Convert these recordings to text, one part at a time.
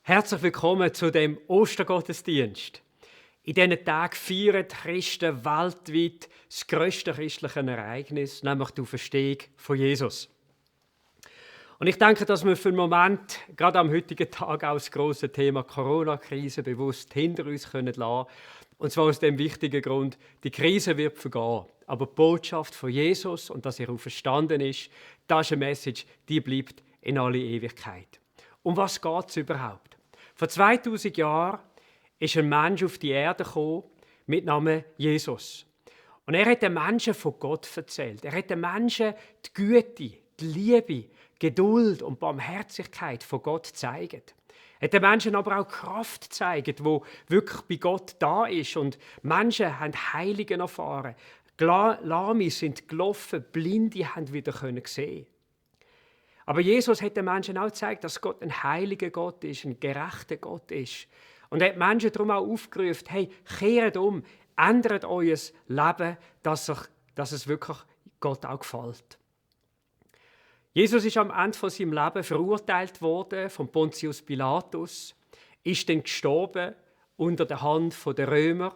Herzlich willkommen zu dem Ostergottesdienst. In diesen Tagen feiern die Christen weltweit das grösste christliche Ereignis, nämlich die Auferstehung von Jesus. Und ich denke, dass wir für einen Moment, gerade am heutigen Tag, auch das grosse Thema Corona-Krise bewusst hinter uns lassen können. Und zwar aus dem wichtigen Grund, die Krise wird vergehen. Aber die Botschaft von Jesus und dass er auferstanden ist, das ist eine Message, die bleibt in alle Ewigkeit. Um was geht es überhaupt? Vor 2000 Jahren ist ein Mensch auf die Erde gekommen mit Namen Jesus. Und er hat den Menschen von Gott erzählt. Er hat den Menschen die Güte, die Liebe, Geduld und Barmherzigkeit von Gott gezeigt. Er hat den Menschen aber auch Kraft gezeigt, wo wirklich bei Gott da ist. Und Menschen haben Heiligen erfahren. Lahme sind gelaufen, Blinde haben wieder sehen. Aber Jesus hat den Menschen auch gezeigt, dass Gott ein heiliger Gott ist, ein gerechter Gott ist. Und er hat Menschen darum auch aufgerufen, hey, kehrt um, ändert euer Leben, dass es wirklich Gott auch gefällt. Jesus ist am Ende von seinem Leben verurteilt worden von Pontius Pilatus, ist dann gestorben unter der Hand der Römer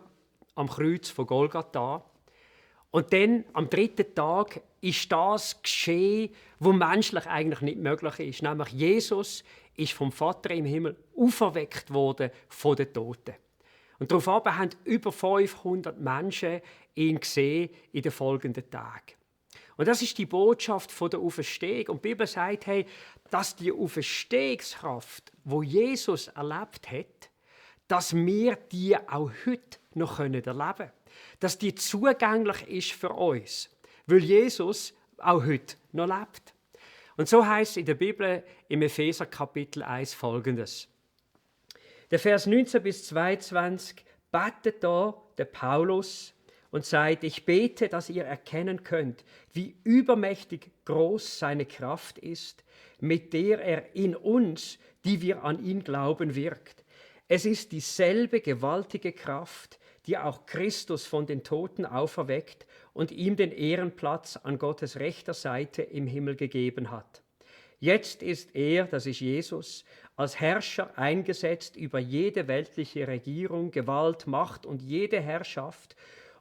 am Kreuz von Golgatha. Und dann, am dritten Tag, ist das geschehen, was menschlich eigentlich nicht möglich ist. Nämlich Jesus ist vom Vater im Himmel auferweckt worden von den Toten. Und daraufhin haben über 500 Menschen ihn gesehen in den folgenden Tagen. Und das ist die Botschaft von der Auferstehung. Und die Bibel sagt, hey, dass die Auferstehungskraft, wo Jesus erlebt hat, dass wir die auch heute noch erleben können. Dass die zugänglich ist für uns, weil Jesus auch heute noch lebt. Und so heißt es in der Bibel im Epheser Kapitel 1 Folgendes. Der Vers 19 bis 22 betet da der Paulus und sagt, ich bete, dass ihr erkennen könnt, wie übermächtig groß seine Kraft ist, mit der er in uns, die wir an ihn glauben, wirkt. Es ist dieselbe gewaltige Kraft, die auch Christus von den Toten auferweckt und ihm den Ehrenplatz an Gottes rechter Seite im Himmel gegeben hat. Jetzt ist er, das ist Jesus, als Herrscher eingesetzt über jede weltliche Regierung, Gewalt, Macht und jede Herrschaft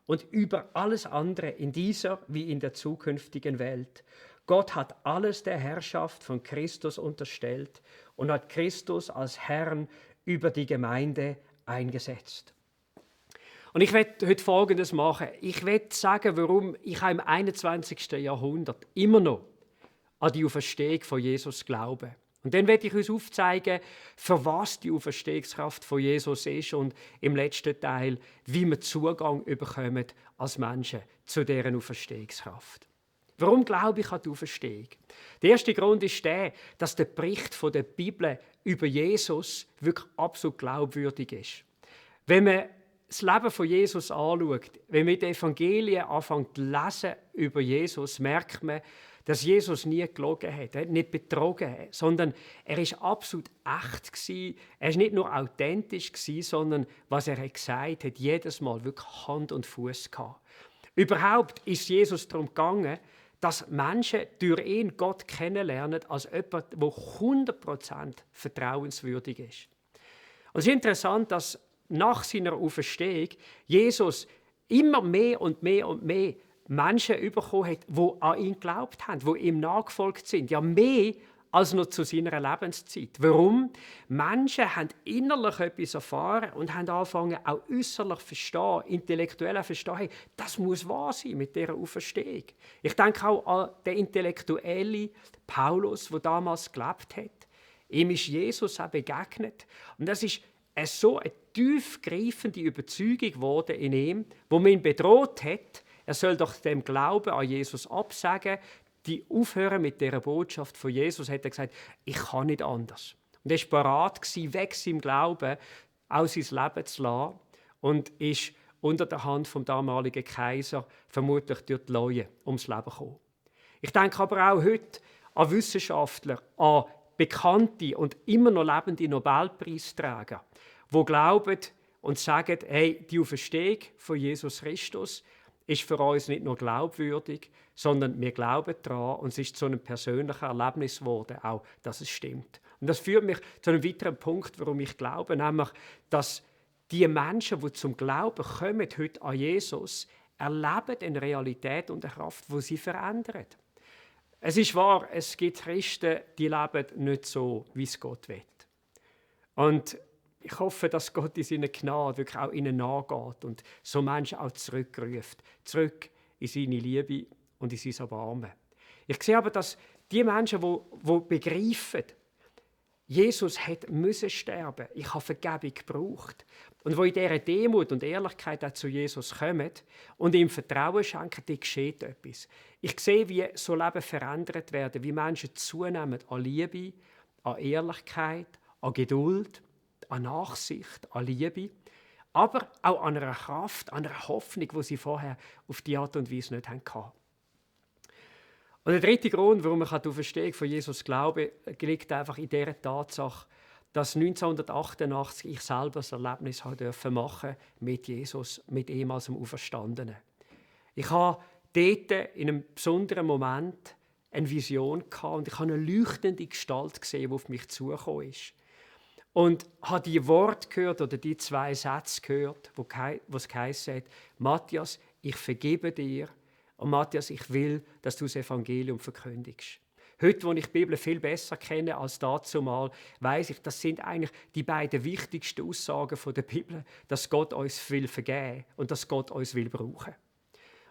und über alles andere in dieser wie in der zukünftigen Welt. Gott hat alles der Herrschaft von Christus unterstellt und hat Christus als Herrn über die Gemeinde eingesetzt. Und ich werde heute Folgendes machen. Ich werde sagen, warum ich im 21. Jahrhundert immer noch an die Auferstehung von Jesus glaube. Und dann werde ich uns aufzeigen, für was die Auferstehungskraft von Jesus ist und im letzten Teil, wie wir Zugang bekommen als Menschen zu deren Auferstehungskraft. Warum glaube ich an die Auferstehung? Der erste Grund ist der, dass der Bericht von der Bibel über Jesus wirklich absolut glaubwürdig ist. Wenn man das Leben von Jesus anschaut, wenn man die Evangelien anfängt zu lesen über Jesus, merkt man, dass Jesus nie gelogen hat, er hat nicht betrogen, sondern er ist absolut echt gewesen. Er ist nicht nur authentisch gewesen, sondern was er gesagt hat, jedes Mal wirklich Hand und Fuß gehabt. Überhaupt ist Jesus darum gegangen, dass Menschen durch ihn Gott kennenlernen als jemand, der 100% vertrauenswürdig ist. Und es ist interessant, dass nach seiner Auferstehung Jesus immer mehr und mehr und mehr Menschen bekommen hat, die an ihn geglaubt haben, die ihm nachgefolgt sind. Ja, mehr als noch zu seiner Lebenszeit. Warum? Menschen haben innerlich etwas erfahren und haben angefangen, auch äußerlich verstehen, intellektuell verstehen, hey, das muss wahr sein mit dieser Auferstehung. Ich denke auch an den Intellektuellen Paulus, der damals gelebt hat. Ihm ist Jesus auch begegnet. Und das ist so eine tiefgreifende Überzeugung geworden in ihm, wo man ihn bedroht hat, er soll doch dem Glauben an Jesus absagen, die aufhören mit dieser Botschaft von Jesus, hat er gesagt, ich kann nicht anders. Und er war bereit, weg seinem Glauben, auch sein Leben zu lassen und ist unter der Hand vom damaligen Kaiser vermutlich durch die Leue ums Leben gekommen. Ich denke aber auch heute an Wissenschaftler, an bekannte und immer noch lebende Nobelpreisträger, die glauben und sagen, hey, die Auferstehung von Jesus Christus ist für uns nicht nur glaubwürdig, sondern wir glauben daran und es ist zu einem persönlichen Erlebnis geworden, auch, dass es stimmt. Und das führt mich zu einem weiteren Punkt, warum ich glaube, nämlich, dass die Menschen, die zum Glauben kommen, heute an Jesus, erleben eine Realität und eine Kraft, die sie verändert. Es ist wahr, es gibt Christen, die leben nicht so, wie es Gott will. Und ich hoffe, dass Gott in seiner Gnade wirklich auch ihnen nachgeht und so Menschen auch zurückruft. Zurück in seine Liebe und in sein Erbarmen. Ich sehe aber, dass die Menschen, die begreifen, Jesus müsse sterben, ich habe Vergebung gebraucht, und wo in dieser Demut und Ehrlichkeit auch zu Jesus kommen und ihm Vertrauen schenken, da geschieht etwas. Ich sehe, wie so Leben verändert werden, wie Menschen zunehmen an Liebe, an Ehrlichkeit, an Geduld, an Nachsicht, an Liebe, aber auch an einer Kraft, an einer Hoffnung, die sie vorher auf die Art und Weise nicht hatten. Und der dritte Grund, warum ich an die Auferstehung von Jesus glaube, liegt einfach in dieser Tatsache, dass 1988 ich selber das Erlebnis machen mit Jesus, mit ihm als dem Auferstandenen. Ich habe dort in einem besonderen Moment eine Vision gehabt und ich habe eine leuchtende Gestalt gesehen, die auf mich zugekommen ist. Und habe die Worte gehört oder die 2 Sätze gehört, wo es geheißen hat: Matthias, ich vergebe dir. Und Matthias, ich will, dass du das Evangelium verkündigst. Heute, wo ich die Bibel viel besser kenne als dazumal, weiss ich, das sind eigentlich die beiden wichtigsten Aussagen der Bibel, dass Gott uns will vergeben und dass Gott uns will brauchen.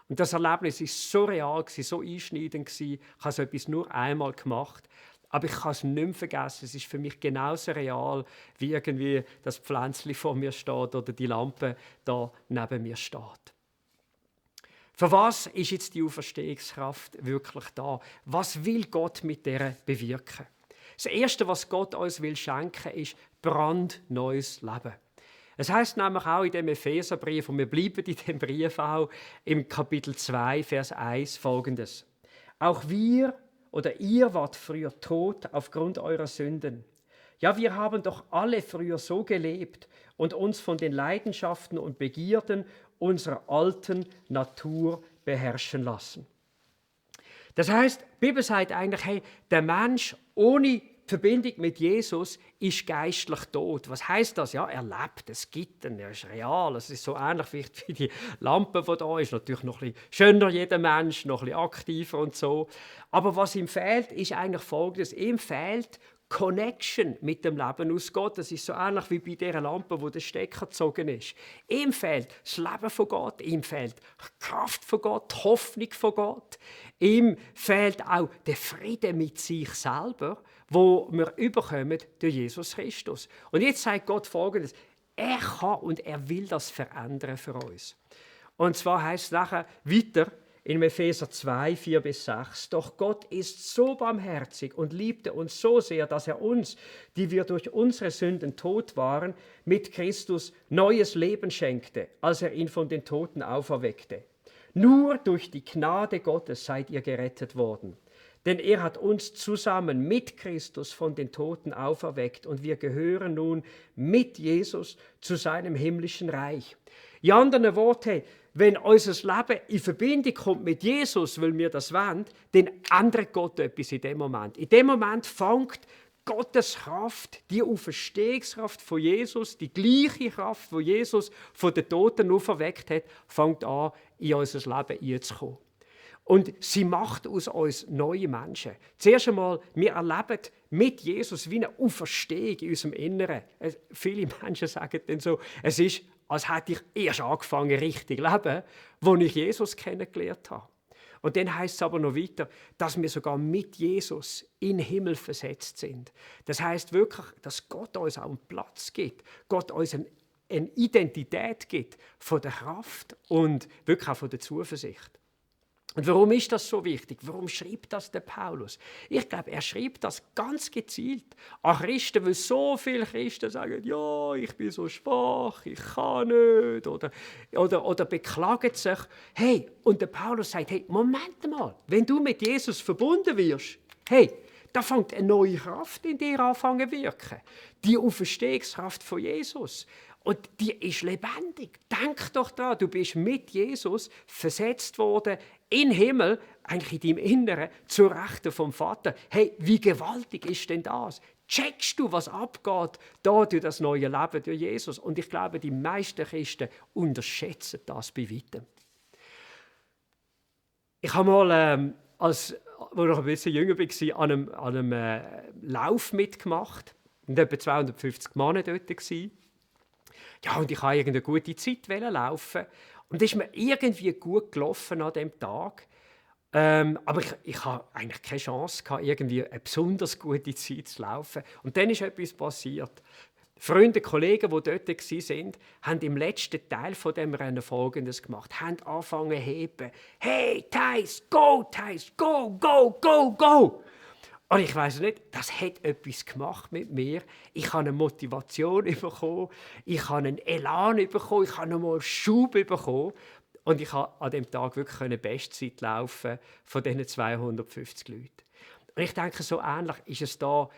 Und das Erlebnis war so real, so einschneidend. Ich habe so etwas nur einmal gemacht, aber ich kann es nicht mehr vergessen. Es ist für mich genauso real, wie irgendwie das Pflänzchen vor mir steht oder die Lampe da neben mir steht. Für was ist jetzt die Auferstehungskraft wirklich da? Was will Gott mit der bewirken? Das Erste, was Gott uns will schenken, ist brandneues Leben. Es heißt nämlich auch in dem Epheserbrief, und wir bleiben in dem Brief auch, im Kapitel 2, Vers 1 folgendes: Auch ihr wart früher tot aufgrund eurer Sünden. Ja, wir haben doch alle früher so gelebt und uns von den Leidenschaften und Begierden unserer alten Natur beherrschen lassen. Das heißt, die Bibel sagt eigentlich, hey, der Mensch ohne Verbindung mit Jesus ist geistlich tot. Was heißt das? Ja, er lebt, es gibt ihn, er ist real. Es ist so ähnlich wie die Lampe, die da ist. Natürlich noch ein bisschen schöner, jeder Mensch, noch ein bisschen aktiver und so. Aber was ihm fehlt, ist eigentlich Folgendes: Ihm fehlt Connection mit dem Leben aus Gott. Das ist so ähnlich wie bei dieser Lampe, wo der Stecker gezogen ist. Ihm fehlt das Leben von Gott, ihm fehlt die Kraft von Gott, die Hoffnung von Gott. Ihm fehlt auch der Frieden mit sich selber, wo wir überkommen durch Jesus Christus. Und jetzt sagt Gott Folgendes: Er kann und er will das verändern für uns. Und zwar heißt es nachher weiter, in Epheser 2, 4-6. Doch Gott ist so barmherzig und liebte uns so sehr, dass er uns, die wir durch unsere Sünden tot waren, mit Christus neues Leben schenkte, als er ihn von den Toten auferweckte. Nur durch die Gnade Gottes seid ihr gerettet worden. Denn er hat uns zusammen mit Christus von den Toten auferweckt und wir gehören nun mit Jesus zu seinem himmlischen Reich. In anderen Worten, wenn unser Leben in Verbindung kommt mit Jesus, weil wir das wollen, dann ändert Gott etwas in dem Moment. In dem Moment fängt Gottes Kraft, die Auferstehungskraft von Jesus, die gleiche Kraft, die Jesus von den Toten auferweckt hat, fängt an, in unser Leben einzukommen. Und sie macht aus uns neue Menschen. Zuerst einmal, wir erleben mit Jesus wie eine Auferstehung in unserem Inneren. Viele Menschen sagen dann so, es ist, als hätte ich erst angefangen, richtig zu leben, als ich Jesus kennengelernt habe. Und dann heißt es aber noch weiter, dass wir sogar mit Jesus in den Himmel versetzt sind. Das heißt wirklich, dass Gott uns auch einen Platz gibt, Gott uns eine Identität gibt von der Kraft und wirklich auch von der Zuversicht. Und warum ist das so wichtig? Warum schreibt das der Paulus? Ich glaube, er schreibt das ganz gezielt an Christen, weil so viele Christen sagen, ja, ich bin so schwach, ich kann nicht, oder beklagen sich. Hey, und der Paulus sagt, hey, Moment mal, wenn du mit Jesus verbunden wirst, hey, da fängt eine neue Kraft in dir an zu wirken. Die Auferstehungskraft von Jesus. Und die ist lebendig. Denk doch daran, du bist mit Jesus versetzt worden in den Himmel, eigentlich in deinem Inneren, zur Rechten vom Vater. Hey, wie gewaltig ist denn das? Checkst du, was abgeht da durch das neue Leben durch Jesus? Und ich glaube, die meisten Christen unterschätzen das bei weitem. Ich habe mal, als ich noch ein bisschen jünger war, an einem Lauf mitgemacht. Und etwa 250 Mann dort waren. Ja, und ich wollte eine gute Zeit laufen. Und es ist mir irgendwie gut gelaufen an diesem Tag. Aber ich hatte eigentlich keine Chance, irgendwie eine besonders gute Zeit zu laufen. Und dann ist etwas passiert. Freunde, Kollegen, die dort waren, haben im letzten Teil von dem Rennen Folgendes gemacht. Haben angefangen zu heben. «Hey, Thais, go, go, go, go!» Und ich weiss nicht, das hat etwas gemacht mit mir. Ich habe eine Motivation bekommen, ich habe einen Elan bekommen, ich habe nochmal einen Schub bekommen. Und ich konnte an diesem Tag wirklich eine Bestzeit laufen von diesen 250 Leuten. Und ich denke, so ähnlich ist es da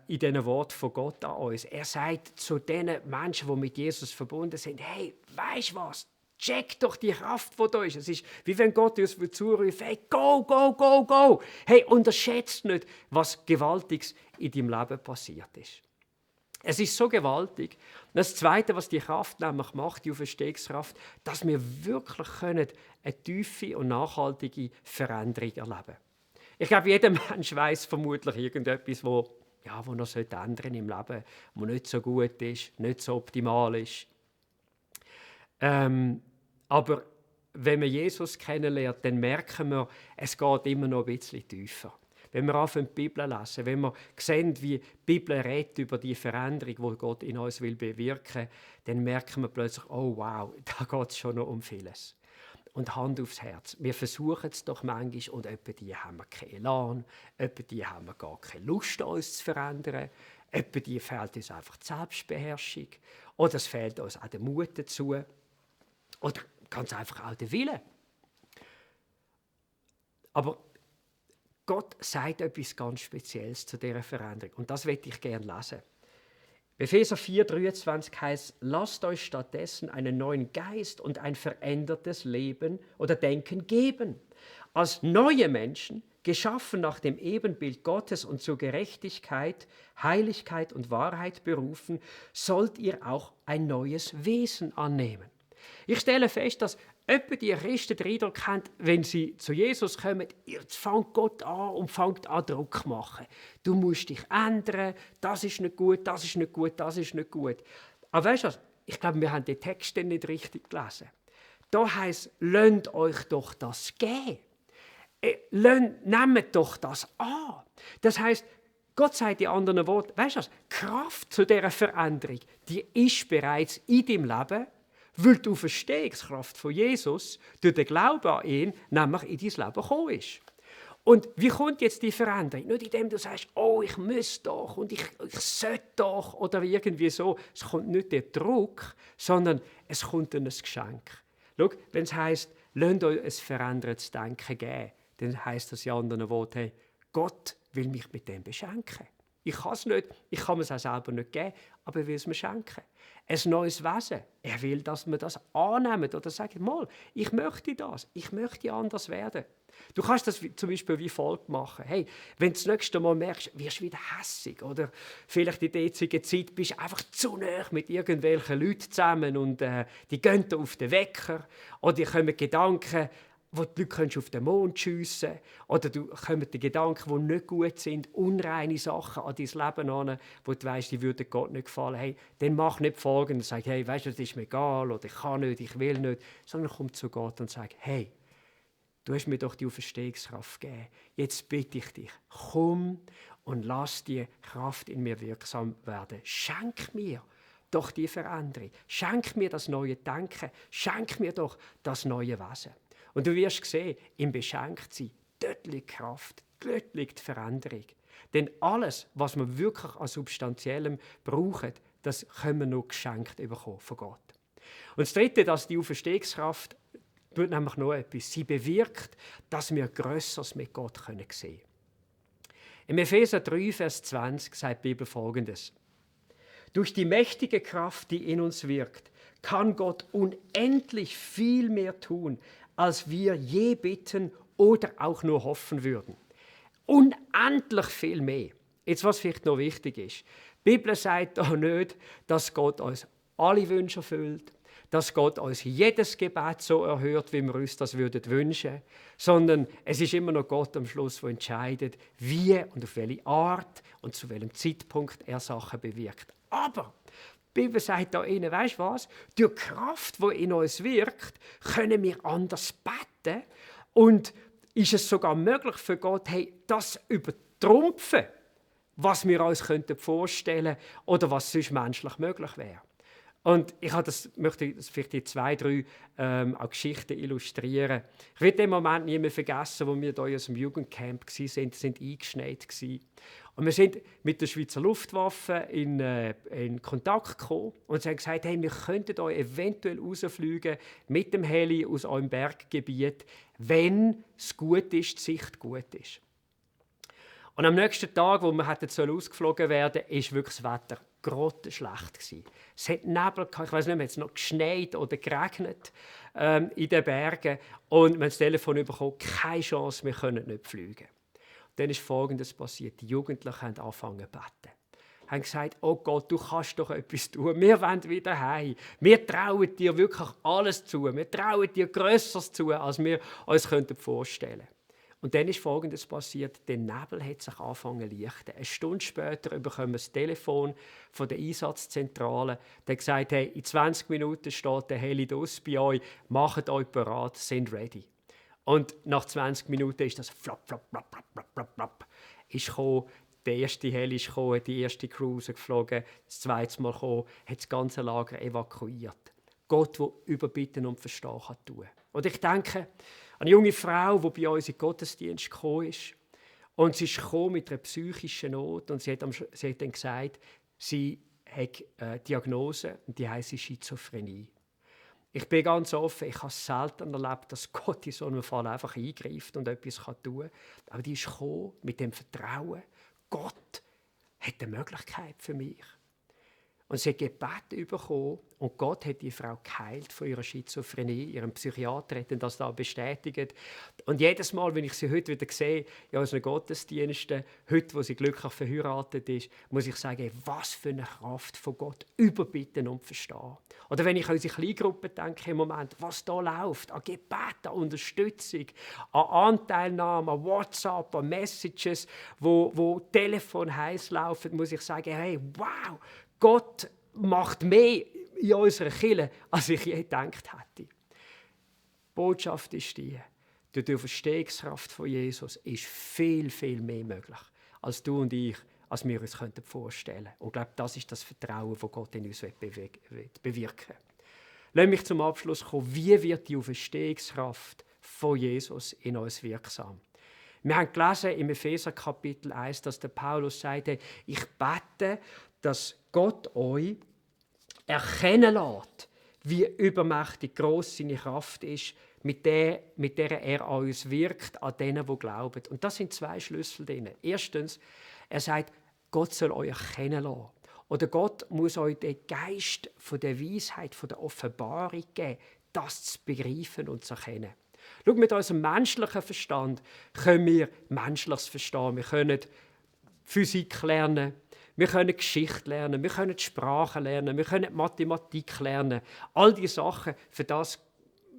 in diesen Worten von Gott an uns. Er sagt zu den Menschen, die mit Jesus verbunden sind, hey, weisst du was? Check doch die Kraft, die da ist. Es ist, wie wenn Gott uns zuruft, hey, go, go, go, go. Hey, unterschätzt nicht, was Gewaltiges in deinem Leben passiert ist. Es ist so gewaltig. Und das Zweite, was die Kraft nämlich macht, die Auferstehungskraft, dass wir wirklich eine tiefe und nachhaltige Veränderung erleben können. Ich glaube, jeder Mensch weiss vermutlich irgendetwas, wo noch ändern im Leben, wo nicht so gut ist, nicht so optimal ist. Aber wenn wir Jesus kennenlernen, dann merken wir, es geht immer noch ein bisschen tiefer. Wenn wir anfangen, die Bibel lesen, wenn wir sehen, wie die Bibel redet über die Veränderung, die Gott in uns will bewirken, dann merken wir plötzlich, oh wow, da geht es schon noch um vieles. Und Hand aufs Herz, wir versuchen es doch manchmal und etwa die haben wir keinen Elan, etwa die haben wir gar keine Lust, uns zu verändern, etwa die fehlt uns einfach die Selbstbeherrschung oder es fehlt uns auch der Mut dazu oder ganz einfach auch der Wille. Aber Gott sagt etwas ganz Spezielles zu dieser Veränderung. Und das möchte ich gerne lesen. Epheser 4,23 heißt, lasst euch stattdessen einen neuen Geist und ein verändertes Leben oder Denken geben. Als neue Menschen, geschaffen nach dem Ebenbild Gottes und zur Gerechtigkeit, Heiligkeit und Wahrheit berufen, sollt ihr auch ein neues Wesen annehmen. Ich stelle fest, dass etwa die Christen den Eindruck haben, wenn sie zu Jesus kommen, jetzt fängt Gott an und fängt an Druck zu machen. Du musst dich ändern, das ist nicht gut, das ist nicht gut, das ist nicht gut. Aber weißt du was? Ich glaube, wir haben den Text nicht richtig gelesen. Da heisst, lasst euch doch das geben. Nehmt doch das an. Das heisst, Gott sagt in anderen Worten, weißt du was? Die Kraft zu dieser Veränderung, die ist bereits in deinem Leben, weil die Auferstehungskraft von Jesus durch den Glauben an ihn nämlich in dein Leben gekommen ist. Und wie kommt jetzt die Veränderung? Nicht indem du sagst, oh, ich muss doch und ich sollte doch oder irgendwie so. Es kommt nicht der Druck, sondern es kommt ein Geschenk. Schau, wenn es heisst, lasst euch ein verändertes Denken geben, dann heisst das in anderen Worten, hey, Gott will mich mit dem beschenken. Ich kann es nicht, ich kann es auch selber nicht geben, aber er will es mir schenken. Ein neues Wesen. Er will, dass wir das annehmen oder sagen, mal, ich möchte das, ich möchte anders werden. Du kannst das zum Beispiel wie folgt machen. Hey, wenn du das nächste Mal merkst, wirst du wieder hässig oder vielleicht in der jetzigen Zeit bist du einfach zu nahe mit irgendwelchen Leuten zusammen und die gehen da auf den Wecker oder die kommen Gedanken, wo die Leute auf den Mond schiessen oder du kommen die Gedanken, die nicht gut sind, unreine Sachen an dein Leben an, wo du weißt, die würden Gott nicht gefallen. Hey, dann mach nicht Folgendes, sag, hey, weißt du, das ist mir egal oder ich kann nicht, ich will nicht, sondern komm zu Gott und sag, hey, du hast mir doch die Auferstehungskraft gegeben. Jetzt bitte ich dich, komm und lass die Kraft in mir wirksam werden. Schenk mir doch die Veränderung. Schenk mir das neue Denken. Schenk mir doch das neue Wesen. Und du wirst sehen, im Beschenktsein, dort liegt Kraft, dort liegt Veränderung. Denn alles, was wir wirklich an Substanziellem brauchen, das können wir nur geschenkt bekommen von Gott. Und das Dritte, dass die Auferstehungskraft tut nämlich noch etwas. Sie bewirkt, dass wir Grösseres mit Gott sehen können. Im Epheser 3, Vers 20 sagt die Bibel Folgendes. Durch die mächtige Kraft, die in uns wirkt, kann Gott unendlich viel mehr tun, als wir je bitten oder auch nur hoffen würden. Unendlich viel mehr. Jetzt, was vielleicht noch wichtig ist. Die Bibel sagt auch nicht, dass Gott uns alle Wünsche erfüllt, dass Gott uns jedes Gebet so erhört, wie wir uns das wünschen würden, sondern es ist immer noch Gott am Schluss, der entscheidet, wie und auf welche Art und zu welchem Zeitpunkt er Sachen bewirkt. Aber die Bibel sagt da innen, weißt du was? Durch die Kraft, die in uns wirkt, können wir anders beten und ist es sogar möglich für Gott, hey, das übertrumpfen, was wir uns vorstellen könnten oder was sonst menschlich möglich wäre. Und ich möchte das vielleicht in 2, 3 auch Geschichten illustrieren. Ich werde den Moment nie mehr vergessen, wo wir hier aus dem Jugendcamp waren, sind eingeschneit gewesen. Und wir sind mit der Schweizer Luftwaffe in Kontakt gekommen und sie haben gesagt, hey, wir könnten euch eventuell rausfliegen mit dem Heli aus eurem Berggebiet, wenn es gut ist, die Sicht gut ist. Und am nächsten Tag, wo wir ausgeflogen werden sollen, war wirklich das Wetter grottenschlecht gewesen. Es hat Nebel gehabt, ich weiß nicht mehr, es hat noch geschneit oder geregnet in den Bergen. Und wir haben das Telefon bekommen, keine Chance, wir können nicht fliegen. Und dann ist Folgendes passiert. Die Jugendlichen haben angefangen zu beten. Haben gesagt, oh Gott, du kannst doch etwas tun. Wir wollen wieder heim. Wir trauen dir wirklich alles zu. Wir trauen dir Grösseres zu, als wir uns vorstellen könnten. Und dann ist Folgendes passiert. Der Nebel hat sich angefangen zu lichten. Eine Stunde später bekommen wir das Telefon von der Einsatzzentrale. Der hat gesagt, hey, in 20 Minuten steht der Heli bei euch. Macht euch bereit, sind ready. Und nach 20 Minuten ist das flap, flap, flap, flap, flap, flap, flap. Ist gekommen. Der erste Heli ist gekommen, die erste Crew geflogen. Das zweite Mal gekommen, hat das ganze Lager evakuiert. Gott, der Überbitten und Verstehen kann tun. Und ich denke, eine junge Frau, die bei uns in den Gottesdienst gekommen ist. Und sie ist gekommen mit einer psychischen Not. Und sie hat dann gesagt, sie hat eine Diagnose, und die heisst Schizophrenie. Ich bin ganz offen, ich habe selten erlebt, dass Gott in so einem Fall einfach eingreift und etwas tun kann. Aber die ist gekommen mit dem Vertrauen, Gott hat eine Möglichkeit für mich. Und sie hat Gebet bekommen und Gott hat die Frau geheilt von ihrer Schizophrenie. Ihrem Psychiater hat das da bestätigt. Und jedes Mal, wenn ich sie heute wieder sehe, in unseren Gottesdiensten, heute, wo sie glücklich verheiratet ist, muss ich sagen, was für eine Kraft von Gott überbitten und verstehen. Oder wenn ich an unsere Kleingruppe denke im Moment, was da läuft, an Gebet, an Unterstützung, an Anteilnahme, an WhatsApp, an Messages, wo Telefon heiß laufen, muss ich sagen, hey, wow, Gott macht mehr in unserer Kirche, als ich je gedacht hätte. Die Botschaft ist die, durch die Auferstehungskraft von Jesus ist viel, viel mehr möglich, als du und ich, als wir uns vorstellen könnten. Und ich glaube, das ist das Vertrauen, das Gott in uns bewirken. Lass mich zum Abschluss kommen. Wie wird die Auferstehungskraft von Jesus in uns wirksam? Wir haben gelesen im Epheser Kapitel 1, dass der Paulus sagte, ich bete, dass Gott euch erkennen lässt, wie übermächtig gross seine Kraft ist, mit der er an uns wirkt, an denen, die glauben. Und das sind 2 Schlüssel drin. Erstens, er sagt, Gott soll euch erkennen lassen. Oder Gott muss euch den Geist von der Weisheit, von der Offenbarung geben, das zu begreifen und zu erkennen. Schau, mit unserem menschlichen Verstand können wir Menschliches verstehen. Wir können Physik lernen, wir können Geschichte lernen, wir können Sprache lernen, wir können Mathematik lernen. All diese Sachen, für das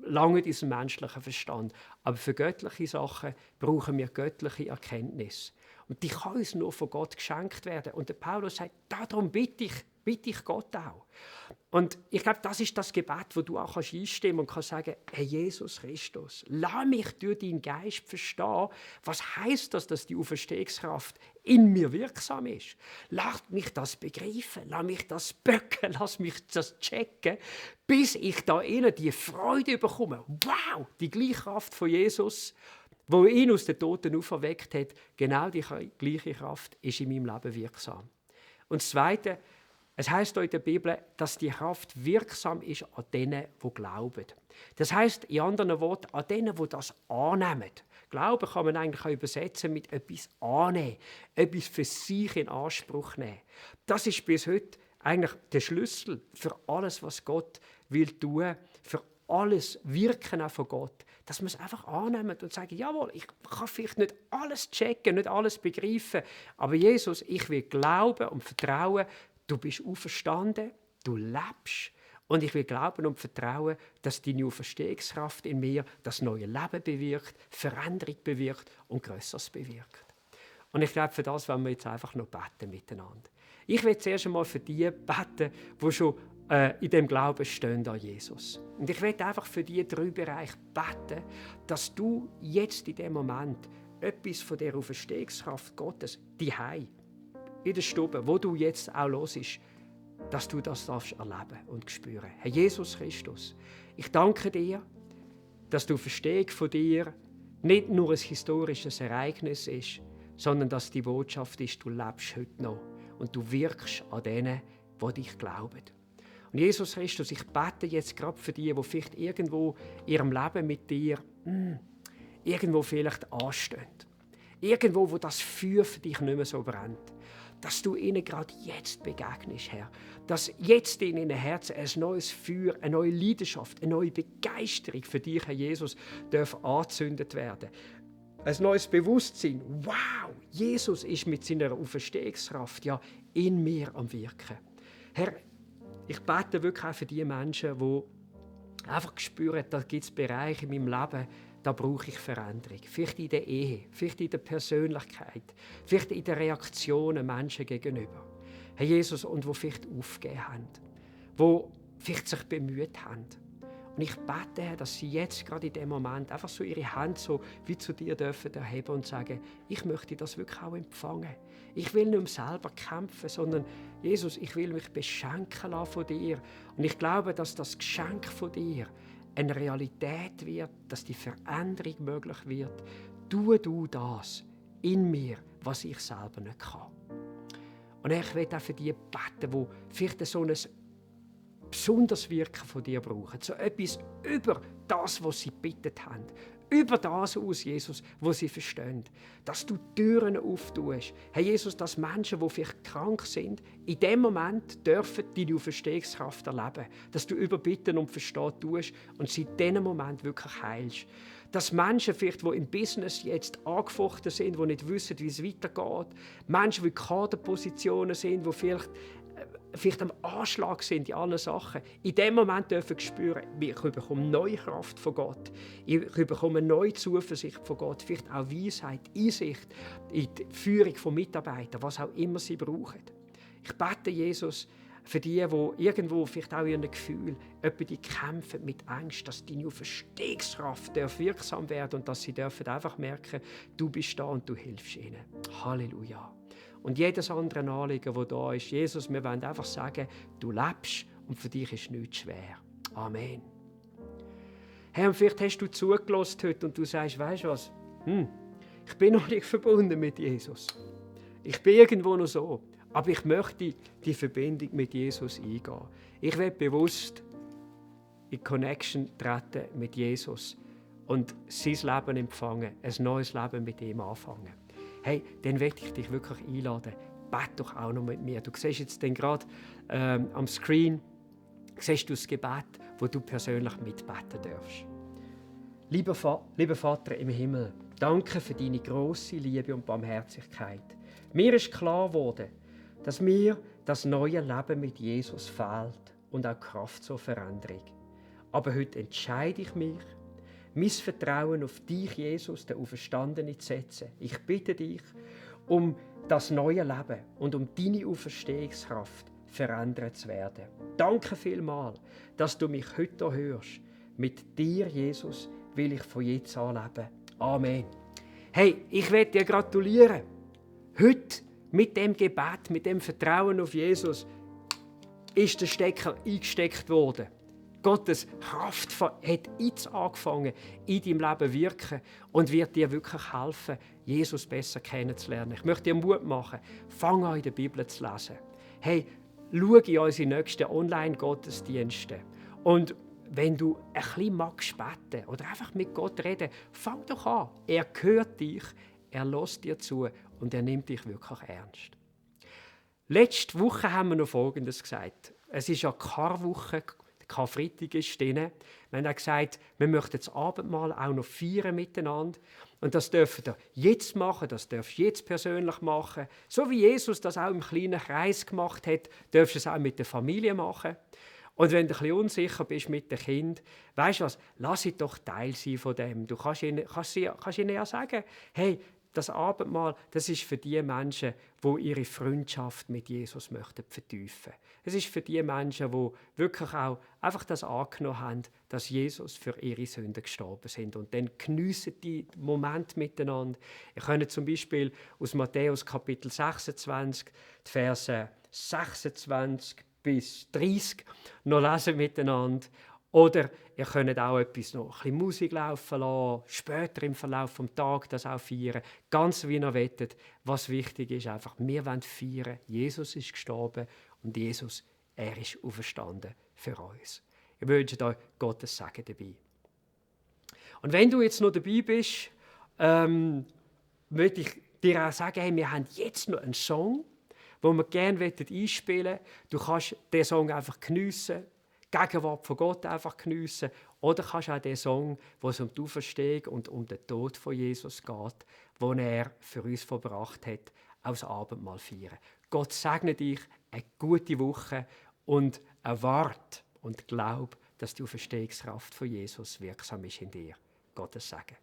lange unser menschlicher Verstand. Aber für göttliche Sachen brauchen wir göttliche Erkenntnis. Und die kann uns nur von Gott geschenkt werden. Und der Paulus sagt, darum bitte ich Gott auch. Und ich glaube, das ist das Gebet, wo du auch einstimmen und kannst sagen, hey Jesus Christus, lass mich durch deinen Geist verstehen, was heisst das, dass die Auferstehungskraft in mir wirksam ist. Lass mich das begreifen, lass mich das böcken, lass mich das checken, bis ich da innen die Freude bekomme. Wow, die gleiche Kraft von Jesus, wo ihn aus den Toten auferweckt hat, genau die gleiche Kraft ist in meinem Leben wirksam. Und das Zweite, es heisst in der Bibel, dass die Kraft wirksam ist an denen, die glauben. Das heisst, in anderen Worten, an denen, die das annehmen. Glauben kann man eigentlich auch übersetzen mit etwas annehmen, etwas für sich in Anspruch nehmen. Das ist bis heute eigentlich der Schlüssel für alles, was Gott will tun, für alles Wirken auch von Gott, dass wir es einfach annehmen und sagen, jawohl, ich kann vielleicht nicht alles checken, nicht alles begreifen, aber Jesus, ich will glauben und vertrauen, du bist auferstanden, du lebst. Und ich will glauben und vertrauen, dass deine Auferstehungskraft in mir das neue Leben bewirkt, Veränderung bewirkt und Größeres bewirkt. Und ich glaube, für das wollen wir jetzt einfach noch beten miteinander. Ich will zuerst einmal für die beten, die schon in dem Glauben stehen an Jesus. Und ich will einfach für die 3 Bereiche beten, dass du jetzt in dem Moment etwas von der Auferstehungskraft Gottes daheim, in der Stube, wo du jetzt auch hörst, dass du das darfst erleben und spüren. Herr Jesus Christus, ich danke dir, dass die Auferstehung von dir nicht nur ein historisches Ereignis ist, sondern dass die Botschaft ist, du lebst heute noch und du wirkst an denen, die dich glauben. Und Jesus Christus, ich bete jetzt gerade für die vielleicht irgendwo in ihrem Leben mit dir irgendwo vielleicht anstehen. Irgendwo, wo das Feuer für dich nicht mehr so brennt. Dass du ihnen gerade jetzt begegnest, Herr. Dass jetzt in ihren Herzen ein neues Feuer, eine neue Leidenschaft, eine neue Begeisterung für dich, Herr Jesus, darf angezündet werden. Ein neues Bewusstsein. Wow, Jesus ist mit seiner Auferstehungskraft ja in mir am Wirken. Herr, ich bete wirklich auch für die Menschen, die einfach spüren, da gibt es Bereiche in meinem Leben, da brauche ich Veränderung. Vielleicht in der Ehe, vielleicht in der Persönlichkeit, vielleicht in den Reaktionen Menschen gegenüber. Herr Jesus, und die vielleicht aufgegeben haben, die vielleicht sich bemüht haben. Und ich bete, Herr, dass sie jetzt gerade in dem Moment einfach so ihre Hand so wie zu dir dürfen erheben und sagen, ich möchte das wirklich auch empfangen. Ich will nicht mehr selber kämpfen, sondern Jesus, ich will mich beschenken lassen von dir. Und ich glaube, dass das Geschenk von dir eine Realität wird, dass die Veränderung möglich wird. Tue du das in mir, was ich selber nicht kann. Und ich will auch für die beten, die vielleicht so ein besonderes Wirken von dir brauchen. So etwas über das, was sie gebeten haben. Über das aus, Jesus, was sie verstehen. Dass du Türen auftust. Herr Jesus, dass Menschen, die vielleicht krank sind, in dem Moment dürfen deine Auferstehungskraft erleben. Dass du überbitten und verstehen tust und sie in diesem Moment wirklich heilst. Dass Menschen, vielleicht, die im Business jetzt angefochten sind, die nicht wissen, wie es weitergeht. Menschen, die in Kaderpositionen sind, die vielleicht am Anschlag sind in allen Sachen, in dem Moment dürfen spüren, ich bekomme neue Kraft von Gott, ich bekomme neue Zuversicht von Gott, vielleicht auch Weisheit, Einsicht in die Führung von Mitarbeitern, was auch immer sie brauchen. Ich bete, Jesus, für die irgendwo vielleicht auch in ihren Gefühlen die kämpfen mit Angst, dass deine Auferstehungskraft wirksam wird und dass sie dürfen einfach merken, du bist da und du hilfst ihnen. Halleluja. Und jedes andere Anliegen, das da ist, Jesus, wir wollen einfach sagen, du lebst und für dich ist nichts schwer. Amen. Herr, und vielleicht hast du zugelassen heute und du sagst, weißt du was? Ich bin noch nicht verbunden mit Jesus. Ich bin irgendwo noch so. Aber ich möchte die Verbindung mit Jesus eingehen. Ich will bewusst in Connection treten mit Jesus und sein Leben empfangen, ein neues Leben mit ihm anfangen. Hey, dann möchte ich dich wirklich einladen. Bete doch auch noch mit mir. Du siehst jetzt gerade am Screen siehst du das Gebet, wo du persönlich mitbeten darfst. Lieber Vater im Himmel, danke für deine grosse Liebe und Barmherzigkeit. Mir ist klar geworden, dass mir das neue Leben mit Jesus fehlt und auch Kraft zur Veränderung. Aber heute entscheide ich mich, mein Vertrauen auf dich, Jesus, der Auferstandene, zu setzen. Ich bitte dich um das neue Leben und um deine Auferstehungskraft verändert zu werden. Danke vielmals, dass du mich heute hörst. Mit dir, Jesus, will ich von jetzt an leben. Amen. Hey, ich will dir gratulieren. Heute mit dem Gebet, mit dem Vertrauen auf Jesus, ist der Stecker eingesteckt worden. Gottes Kraft hat jetzt angefangen, in deinem Leben wirken und wird dir wirklich helfen, Jesus besser kennenzulernen. Ich möchte dir Mut machen, fang an, in der Bibel zu lesen. Hey, schau in unsere nächsten Online-Gottesdienste. Und wenn du ein bisschen magst beten oder einfach mit Gott reden, fang doch an. Er hört dich, er lässt dir zu und er nimmt dich wirklich ernst. Letzte Woche haben wir noch Folgendes gesagt. Es ist ja Karwoche, Karfreitag ist drin. Wir haben auch gesagt, wir möchten das Abendmahl auch noch feiern miteinander. Und das dürft ihr jetzt machen, das dürft ihr jetzt persönlich machen. So wie Jesus das auch im kleinen Kreis gemacht hat, dürft ihr es auch mit der Familie machen. Und wenn du ein bisschen unsicher bist mit dem Kind, weisst du was, lass sie doch Teil sein von dem. Du kannst ihnen ja sagen, hey, das Abendmahl, das ist für die Menschen, die ihre Freundschaft mit Jesus möchten vertiefen. Es ist für die Menschen, die wirklich auch einfach das angenommen haben, dass Jesus für ihre Sünden gestorben sind. Und dann geniessen die Moment miteinander. Ihr könnt zum Beispiel aus Matthäus Kapitel 26, die Verse 26 bis 30 noch lesen miteinander. Oder ihr könnt auch noch ein bisschen Musik laufen lassen, später im Verlauf des Tages das auch feiern, ganz wie ihr wollt. Was wichtig ist, einfach, wir wollen feiern, Jesus ist gestorben und Jesus, er ist auferstanden für uns. Ich wünsche euch Gottes Segen dabei. Und wenn du jetzt noch dabei bist, möchte ich dir auch sagen, hey, wir haben jetzt noch einen Song, den wir gerne einspielen wollen. Du kannst den Song einfach geniessen, die Gegenwart von Gott einfach geniessen. Oder kannst auch den Song, wo es um die Auferstehung und um den Tod von Jesus geht, den er für uns verbracht hat, aus Abendmahl feiern. Gott segne dich, eine gute Woche und erwarte und glaub, dass die Auferstehungskraft von Jesus wirksam ist in dir. Gottes Segen.